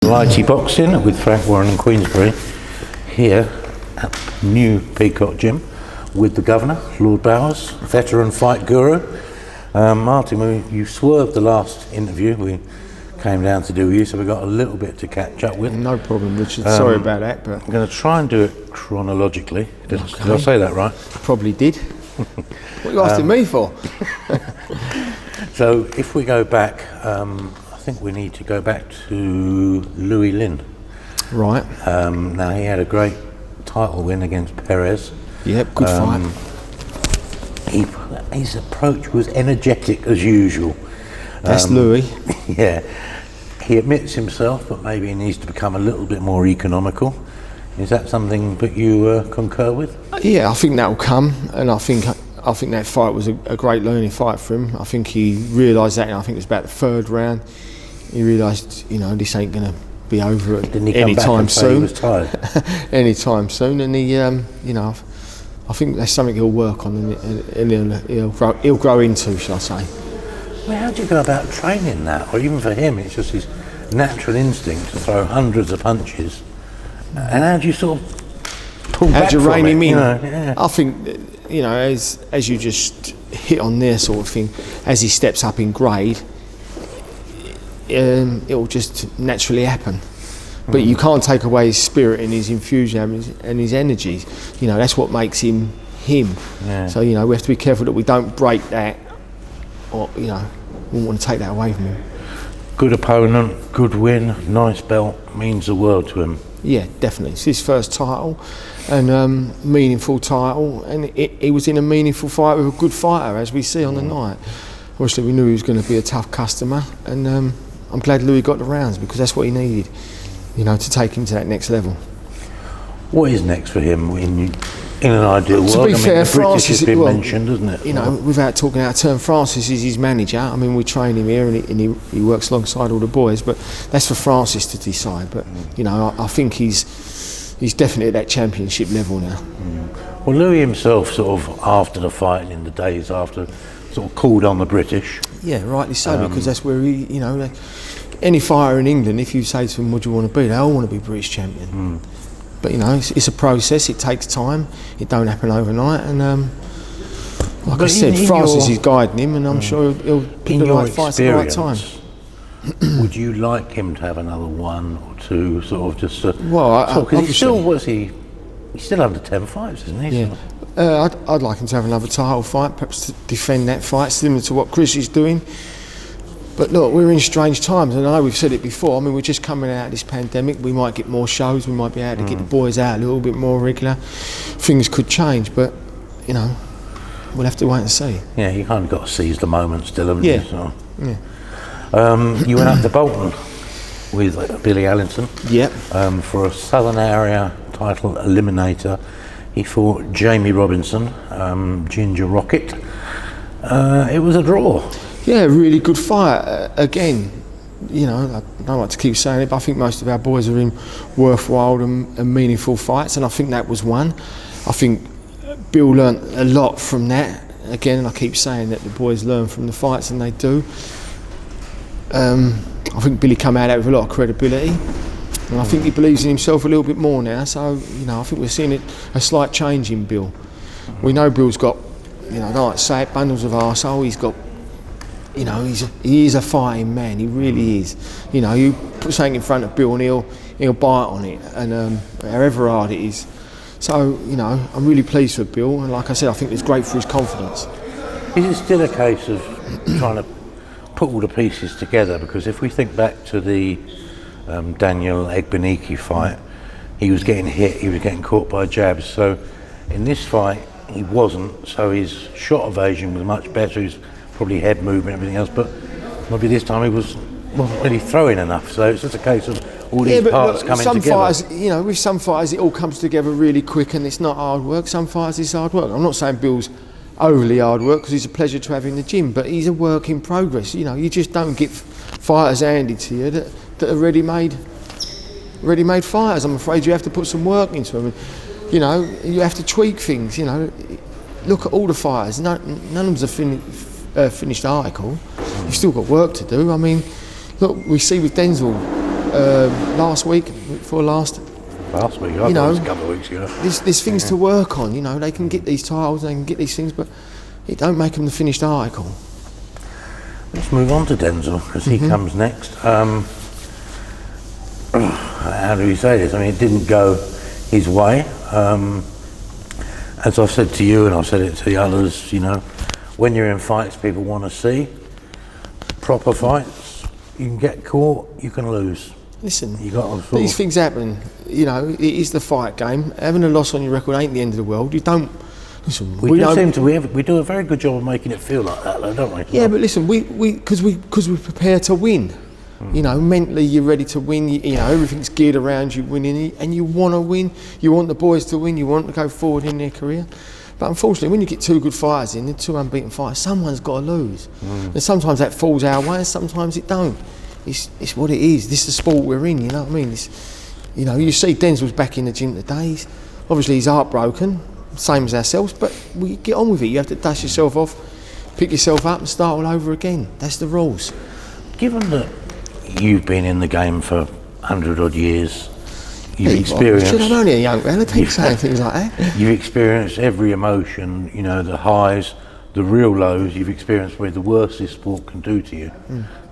Variety Boxing with Frank Warren and Queensbury here at new Peacock Gym with the Guvnor, Lord Bowers, veteran fight guru. Martin, you swerved the last interview. We came down to do you, so we've got a little bit to catch up with. No problem, Richard. Sorry about that, but I'm going to try and do it chronologically. Did I say that right? Probably did. What are you asking me for? So if we go back, I think we need to go back to Louie Lynn. Right. Now he had a great title win against Perez. Yep, good fight. His approach was energetic as usual. That's Louie. Yeah. He admits himself, but maybe he needs to become a little bit more economical. Is that something that you concur with? Yeah, I think that will come, and I think that fight was a great learning fight for him. I think he realised that, and I think it was about the third round. He realised, this ain't going to be over anytime soon. He was tired? Anytime soon, and he, I think that's something he'll work on, and he'll grow into, shall I say. Well, how do you go about training that? Or even for him, it's just his natural instinct to throw hundreds of punches. And how do you sort of pull back from it? How do you rein him in? Yeah. I think, as you just hit on there sort of thing, as he steps up in grade, it'll just naturally happen. But you can't take away his spirit and his enthusiasm and his energy. That's what makes him him. Yeah. So, we have to be careful that we don't break that, or, we wouldn't want to take that away from him. Good opponent, good win, nice belt, means the world to him. Yeah, definitely. It's his first title, and meaningful title, and he was in a meaningful fight with a good fighter, as we see on the night. Obviously, we knew he was going to be a tough customer, and I'm glad Louie got the rounds, because that's what he needed, to take him to that next level. What is next for him in an ideal world? To be fair, the British has been mentioned, isn't it? Without talking out of turn, Francis is his manager. We train him here, and he works alongside all the boys. But that's for Francis to decide. But I think he's definitely at that championship level now. Well, Louie himself, sort of after the fight and in the days after, sort of called on the British. Yeah, rightly so, because that's where he, any fighter in England, if you say to them, "What do you want to be?" They all want to be British champion. But it's a process. It takes time. It don't happen overnight. And like I said, Francis is guiding him, and I'm sure he'll pick the right fights at the right time. Would you like him to have another one or two, sort of just? He's still under 10 fights, isn't he? Yeah. I'd like him to have another title fight, perhaps to defend that fight, similar to what Chris is doing. But look, we're in strange times, and I know we've said it before. We're just coming out of this pandemic. We might get more shows. We might be able to get the boys out a little bit more regular. Things could change, but we'll have to wait and see. Yeah, you kind of got to seize the moment still, haven't you? So. Yeah. You went up to Bolton with Billy Allington. Yep. For a Southern Area title eliminator. He fought Jamie Robinson, Ginger Rocket. It was a draw. Yeah, really good fight. Again, I don't like to keep saying it, but I think most of our boys are in worthwhile and meaningful fights, and I think that was one. I think Bill learnt a lot from that. Again, and I keep saying that the boys learn from the fights, and they do. I think Billy come out with a lot of credibility, and I think he believes in himself a little bit more now. So, I think we're seeing a slight change in Bill. We know Bill's got, I don't like to say it, bundles of arsehole. He's got, he is a fighting man. He really is. You put something in front of Bill and he'll bite on it, and however hard it is. So, I'm really pleased with Bill, and like I said, I think it's great for his confidence. Is it still a case of trying to put all the pieces together? Because if we think back to the Daniel Egbeniki fight, he was getting hit, he was getting caught by jabs. So in this fight, he wasn't. So his shot evasion was much better. His probably head movement and everything else, but maybe this time he wasn't really throwing enough. So it's just a case of all these parts coming together. Fighters, with some fighters it all comes together really quick, and it's not hard work. Some fighters it's hard work. I'm not saying Bill's overly hard work, because he's a pleasure to have in the gym, but he's a work in progress. You just don't get fighters handed to you that are ready-made fighters. I'm afraid you have to put some work into them. You have to tweak things. Look at all the fighters. None of them's a finished article. You've still got work to do. Look, we see with Denzel last week before last. Last week, I thought it was a couple of weeks ago. There's things to work on. You know, they can get these titles, they can get these things, but it don't make them the finished article. Let's move on to Denzel, because he comes next. How do we say this? I mean, it didn't go his way. As I've said to you, and I've said it to the others, you know, when you're in fights people want to see, proper fights, you can get caught, you can lose. Listen, you got these things happen. You know, it is the fight game. Having a loss on your record ain't the end of the world. You don't. Listen, we do a very good job of making it feel like that, though, don't we? Yeah, but listen, because we prepare to win. You know, mentally you're ready to win. You know, everything's geared around you winning, and you want to win. You want the boys to win. You want to go forward in their career. But unfortunately, when you get two good fighters in, and two unbeaten fighters, someone's got to lose. And sometimes that falls our way, and sometimes it don't. It's what it is. This is the sport we're in. You know what I mean? You know, you see Denzel's back in the gym today. Obviously, he's heartbroken, same as ourselves. But we get on with it. You have to dust yourself off, pick yourself up, and start all over again. That's the rules. Given that you've been in the game for 100 odd years, you've experienced. I'm only a young man. I keep saying things like that. You've experienced every emotion. You know, the highs, the real lows. You've experienced what the worst this sport can do to you.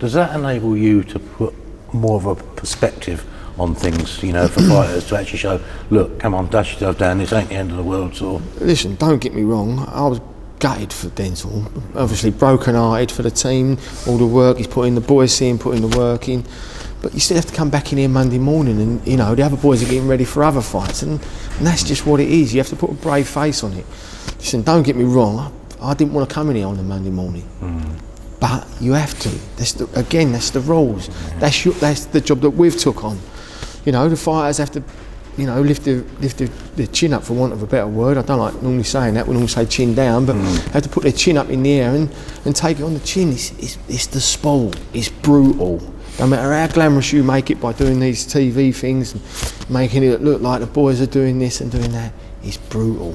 Does that enable you to put more of a perspective on things? You know, for fighters to actually show, look, come on, dash yourself down. This ain't the end of the world, sort of. Listen, don't get me wrong. I was gutted for Denzel, obviously broken-hearted for the team, all the work he's put in, the boys see him putting the work in, but you still have to come back in here Monday morning, and you know the other boys are getting ready for other fights, and that's just what it is. You have to put a brave face on it. Listen, don't get me wrong, I didn't want to come in here on a Monday morning, but you have to. That's the rules. That's the job that we've took on. You know, the fighters have to, you know, lift their chin up, for want of a better word. I don't like normally saying that. We normally say chin down, but have to put their chin up in the air and take it on the chin. It's the sport. It's brutal. No matter how glamorous you make it by doing these TV things and making it look like the boys are doing this and doing that, it's brutal.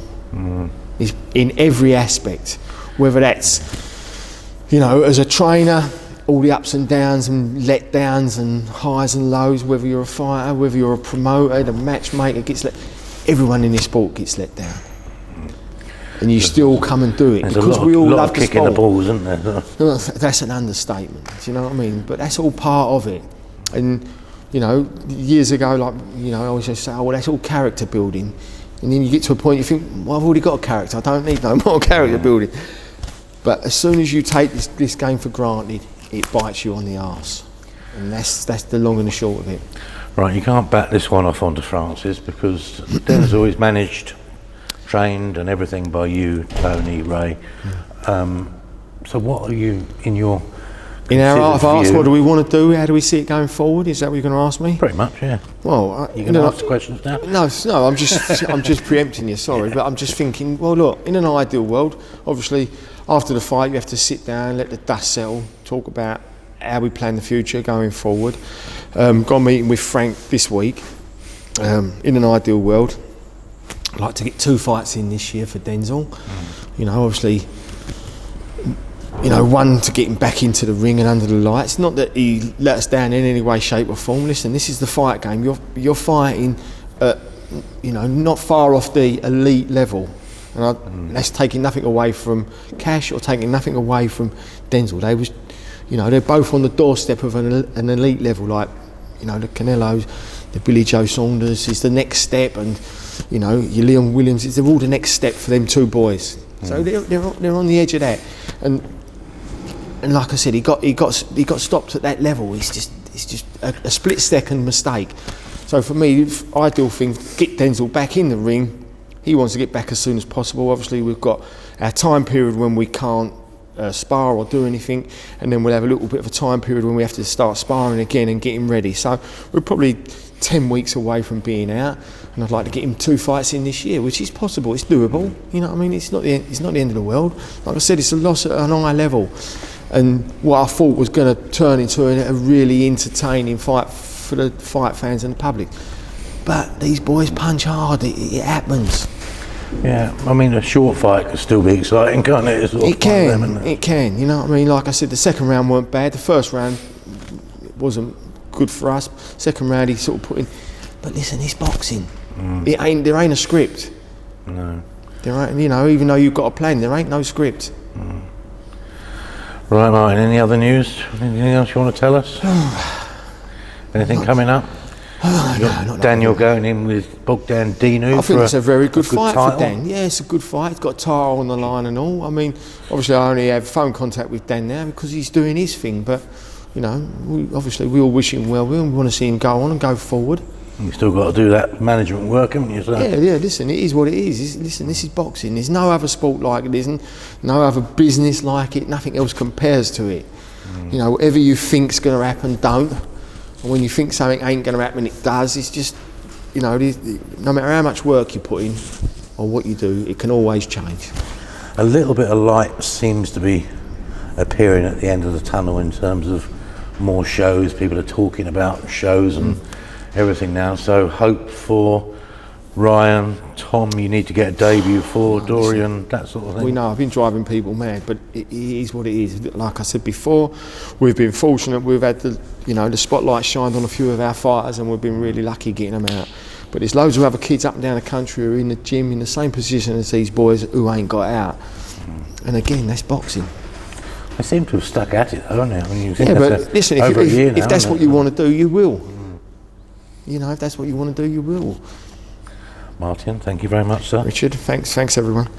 It's in every aspect. Whether that's, you know, as a trainer, all the ups and downs and letdowns and highs and lows, whether you're a fighter, whether you're a promoter, the matchmaker gets everyone in this sport gets let down. And you still come and do it. There's because we all love kicking the balls, isn't there? That's an understatement, do you know what I mean? But that's all part of it. And, you know, years ago, like, you know, I always used to say, oh, well, that's all character building. And then you get to a point you think, well, I've already got a character, I don't need no more character building. But as soon as you take this game for granted, it bites you on the arse, and that's the long and the short of it. Right, you can't bat this one off onto Francis, because Denzel is managed, trained and everything by you, Tony, Ray. So what are you, in our art of arts, what do we want to do? How do we see it going forward? Is that what you're going to ask me? Pretty much, yeah. Well, you're going to ask the questions now? No, I'm just preempting you, sorry, but I'm just thinking, well, look, in an ideal world, obviously, after the fight, you have to sit down, let the dust settle, talk about how we plan the future going forward. Got a meeting with Frank this week. In an ideal world, I'd like to get 2 fights in this year for Denzel. You know, obviously, you know, one to get him back into the ring and under the lights. Not that he let us down in any way, shape or form. Listen, this is the fight game. You're fighting at, you know, not far off the elite level. And that's taking nothing away from Cash or taking nothing away from Denzel. They're both on the doorstep of an elite level, like, you know, the Canelos, the Billy Joe Saunders is the next step, and, you know, your Leon Williams, they're all the next step for them 2 boys. So they're on the edge of that. And like I said, he got stopped at that level. It's just a split second mistake. So for me, ideal thing, get Denzel back in the ring. He wants to get back as soon as possible. Obviously, we've got our time period when we can't spar or do anything, and then we'll have a little bit of a time period when we have to start sparring again and getting ready. So we're probably 10 weeks away from being out, and I'd like to get him 2 fights in this year, which is possible. It's doable. You know what I mean? It's not the end of the world. Like I said, it's a loss at an high level, and what I thought was going to turn into a really entertaining fight for the fight fans and the public. But these boys punch hard. It happens. Yeah, I mean, a short fight could still be exciting, can't it? It can. You know what I mean? Like I said, the second round weren't bad. The first round wasn't good for us. Second round, he sort of put in. But listen, it's boxing. There ain't a script. No. There ain't, even though you've got a plan, there ain't no script. Right, Martin, any other news? Anything else you want to tell us? Anything coming up? Not Daniel going in with Bogdan Dinu. I think it's a very good fight title. for Dan. Yeah, it's a good fight. He's got a title on the line and all. I mean, obviously I only have phone contact with Dan now because he's doing his thing. But, we all wish him well. We want to see him go on and go forward. You've still got to do that management work, haven't you? So? Yeah, listen, it is what it is. Listen, this is boxing. There's no other sport like it, isn't? No other business like it. Nothing else compares to it. Whatever you think's going to happen, don't. And when you think something ain't going to happen, it does. It's just, no matter how much work you put in or what you do, it can always change. A little bit of light seems to be appearing at the end of the tunnel in terms of more shows. People are talking about shows and everything now. So hope for Ryan, Tom, you need to get a debut for Dorian, that sort of thing. We know I've been driving people mad, but it is what it is. Like I said before, we've been fortunate. We've had the spotlight shined on a few of our fighters, and we've been really lucky getting them out. But there's loads of other kids up and down the country who are in the gym in the same position as these boys who ain't got out. And again, that's boxing. They seem to have stuck at it, don't they? I mean, but listen, if that's what you want to do, you will. If that's what you want to do, you will. Martin, thank you very much, sir. Richard, thanks everyone.